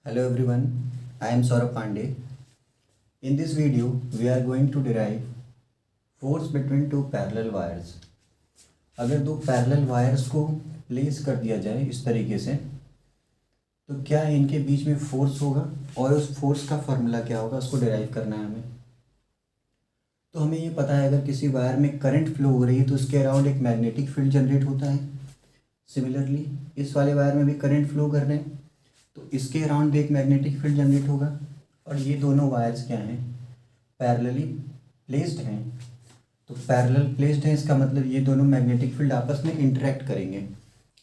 Hello everyone, I am Saurabh Pandey. In this video, we are going to derive force between two parallel wires. अगर दो parallel wires को place कर दिया जाए इस तरीके से तो क्या इनके बीच में फोर्स होगा और उस फोर्स का फॉर्मूला क्या होगा उसको डिराइव करना है हमें। तो हमें ये पता है अगर किसी वायर में करंट फ्लो हो रही है तो उसके अराउंड एक मैग्नेटिक फील्ड जनरेट होता है। सिमिलरली इस वाले वायर में भी करंट फ्लो कर रहे हैं तो इसके अराउंड भी एक मैग्नेटिक फील्ड जनरेट होगा। और ये दोनों वायर्स क्या हैं, पैरेलली प्लेस्ड हैं। तो पैरेलल प्लेस्ड हैं इसका मतलब ये दोनों मैग्नेटिक फील्ड आपस में इंटरेक्ट करेंगे।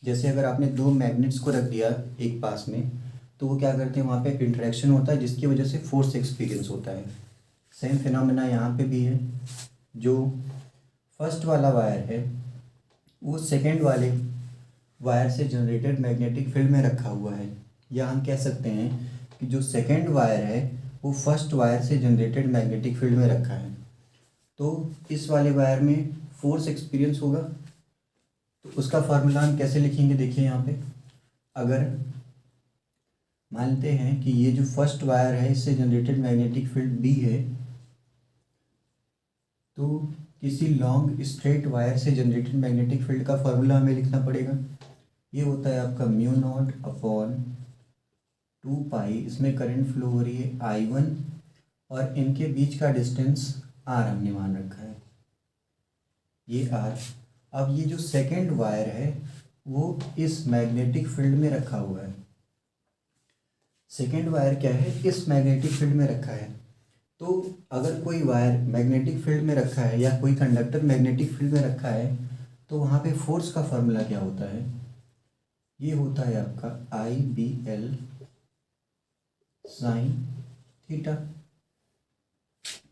जैसे अगर आपने दो मैग्नेट्स को रख दिया एक पास में तो वो क्या करते हैं, वहाँ पे एक इंटरेक्शन होता है जिसकी वजह से फोर्स एक्सपीरियंस होता है। सेम फिनोमेना यहाँ पे भी है। जो फर्स्ट वाला वायर है वो सेकेंड वाले वायर से जनरेटेड मैग्नेटिक फील्ड में रखा हुआ है, या हम कह सकते हैं कि जो सेकेंड वायर है वो फर्स्ट वायर से जनरेटेड मैग्नेटिक फील्ड में रखा है। तो इस वाले वायर में फोर्स एक्सपीरियंस होगा। तो उसका फार्मूला हम कैसे लिखेंगे, देखिए यहाँ पे अगर मानते हैं कि ये जो फर्स्ट वायर है इससे जनरेटेड मैग्नेटिक फील्ड बी है तो किसी लॉन्ग स्ट्रेट वायर से जनरेटेड मैग्नेटिक फील्ड का फार्मूला हमें लिखना पड़ेगा। ये होता है आपका म्यू नॉट अपॉन 2 पाई, इसमें करंट फ्लो हो रही है I1 और इनके बीच का डिस्टेंस R हमने मान रखा है, ये R। अब ये जो सेकेंड वायर है वो इस मैग्नेटिक फील्ड में रखा हुआ है। सेकेंड वायर क्या है, इस मैग्नेटिक फील्ड में रखा है। तो अगर कोई वायर मैग्नेटिक फील्ड में रखा है या कोई कंडक्टर मैग्नेटिक फील्ड में रखा है तो वहाँ पे फोर्स का फॉर्मूला क्या होता है, ये होता है आपका IBL साइन थीटा।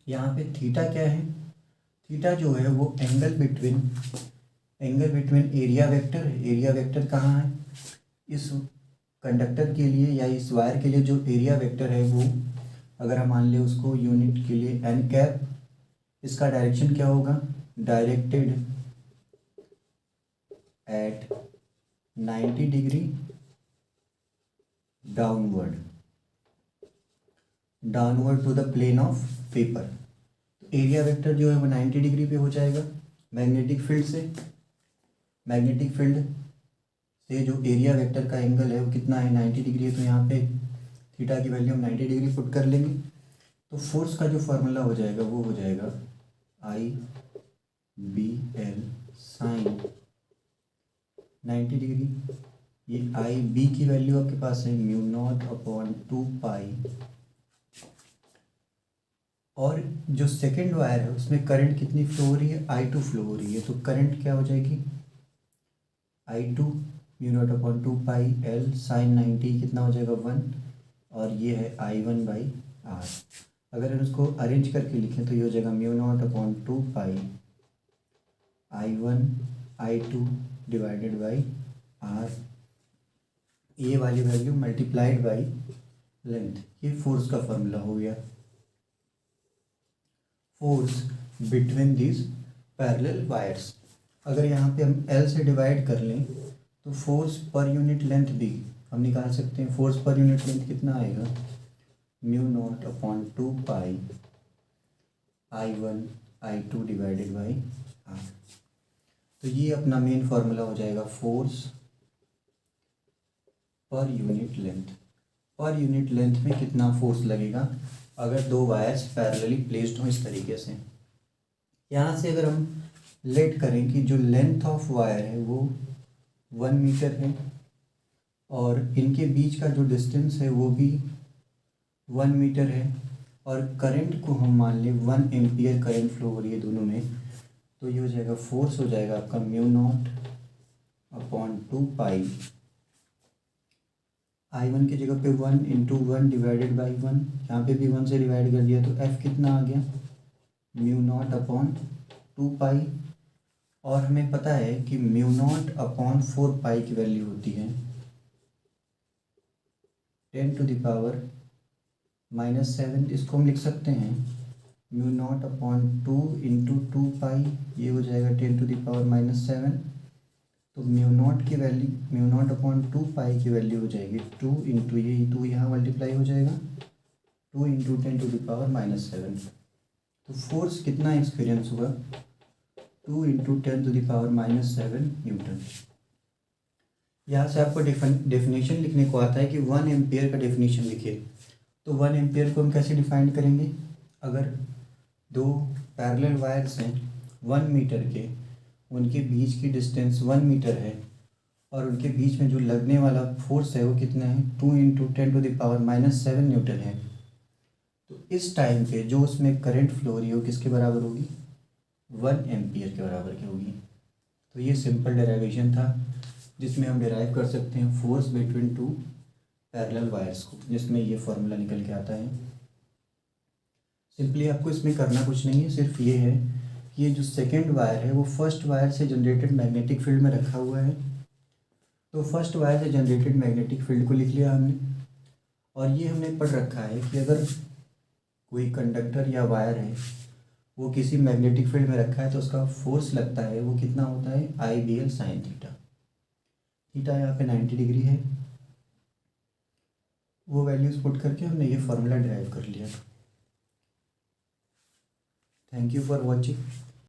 यहाँ पे थीटा क्या है, थीटा जो है वो angle between area vector. Area vector कहाँ है, इस कंडक्टर के लिए या इस वायर के लिए जो एरिया वेक्टर है वो अगर हम मान लें उसको यूनिट के लिए एन कैप, इसका डायरेक्शन क्या होगा, directed at 90 degree downward to the plane of paper. तो एरिया वेक्टर जो है वो 90 डिग्री पे हो जाएगा मैग्नेटिक फील्ड से। मैग्नेटिक फील्ड से जो एरिया वेक्टर का एंगल है वो कितना है, 90 डिग्री है। तो यहाँ पे थीटा की वैल्यू हम 90 डिग्री पुट कर लेंगे। तो फोर्स का जो फार्मूला हो जाएगा वो हो जाएगा IBL साइन 90 डिग्री। ये IB की वैल्यू आपके पास है म्यू नॉट अपॉन 2 पाई, और जो सेकेंड वायर है उसमें करंट कितनी फ्लो हो रही है, I2 फ्लो हो रही है। तो करंट क्या हो जाएगी, I2 म्यू नॉट अपॉन 2 पाई L साइन 90 कितना हो जाएगा 1, और ये है I1 बाई R। अगर हम इसको अरेंज करके लिखें तो ये हो जाएगा mu naught upon 2 pi I1 I2 divided by R, ये वाली वैल्यू मल्टीप्लाइड बाई लेंथ। ये फोर्स का फॉर्मूला हो गया। Force between this parallel wires, अगर यहाँ पे हम L से डिवाइड कर लें तो फोर्स पर यूनिट लेंथ भी हम निकाल सकते हैं। फोर्स पर यूनिट लेंथ कितना आएगा, mu naught upon 2 pi I1 I2 divided by R। तो ये अपना मेन फार्मूला हो जाएगा force per unit length. Per unit length में कितना फोर्स लगेगा अगर दो वायर्स पैरेलली प्लेस्ड हों इस तरीके से। यहाँ से अगर हम लेट करें कि जो लेंथ ऑफ वायर है वो 1 मीटर है और इनके बीच का जो डिस्टेंस है वो भी 1 मीटर है, और करंट को हम मान लें 1 एम्पियर करंट फ्लो हो रही है दोनों में, तो ये हो जाएगा फोर्स हो जाएगा आपका म्यू नॉट अपॉन 2 पाई I1 की जगह पे 1 इंटू 1 डिवाइडेड बाई 1, यहाँ पे भी 1 से डिवाइड कर दिया तो F कितना आ गया, म्यू नॉट अपॉन 2 पाई। और हमें पता है कि म्यू नॉट अपॉन 4 पाई की वैल्यू होती है 10⁻⁻⁷। इसको हम लिख सकते हैं म्यू नॉट अपॉन 2 इंटू 2 पाई, ये हो जाएगा 10⁻⁷। तो म्यू नॉट की वैल्यू, म्यू नॉट अपॉन 2 पाई की वैल्यू हो जाएगी 2 इंटू ये 2 यहाँ मल्टीप्लाई हो जाएगा 2 इंटू 10⁻⁻7। तो फोर्स कितना एक्सपीरियंस हुआ 2 इंटू 10⁻⁻7 न्यूटन। यहाँ से आपको डेफिनेशन लिखने को आता है कि 1 एम्पियर का डेफिनेशन लिखिए। तो 1 एम्पियर को हम कैसे डिफाइन करेंगे, अगर दो पैरेलल वायर्स हैं 1 मीटर के, उनके बीच की डिस्टेंस 1 मीटर है और उनके बीच में जो लगने वाला फोर्स है वो कितना है 2 इंटू 10⁻⁻7 न्यूटन है। तो इस टाइम पे जो उसमें करंट फ्लो हो रही है वो किसके बराबर होगी 1 एम्पियर के बराबर की होगी। तो ये सिंपल डेरिवेशन था जिसमें हम डिराइव कर सकते हैं force between two parallel wires को, जिसमें ये फॉर्मूला निकल के आता है। सिंपली आपको इसमें करना कुछ नहीं है, सिर्फ ये है कि ये जो सेकेंड वायर है वो फर्स्ट वायर से जनरेटेड मैग्नेटिक फील्ड में रखा हुआ है। तो फर्स्ट वायर से जनरेटेड मैग्नेटिक फील्ड को लिख लिया हमने, और ये हमने पढ़ रखा है कि अगर कोई कंडक्टर या वायर है वो किसी मैग्नेटिक फील्ड में रखा है तो उसका फोर्स लगता है वो कितना होता है IBL साइन थीटा। थीटा यहाँ पे 90 डिग्री है। वो वैल्यूज़ पुट करके हमने ये फार्मूला डिराइव कर लिया। Thank you for watching.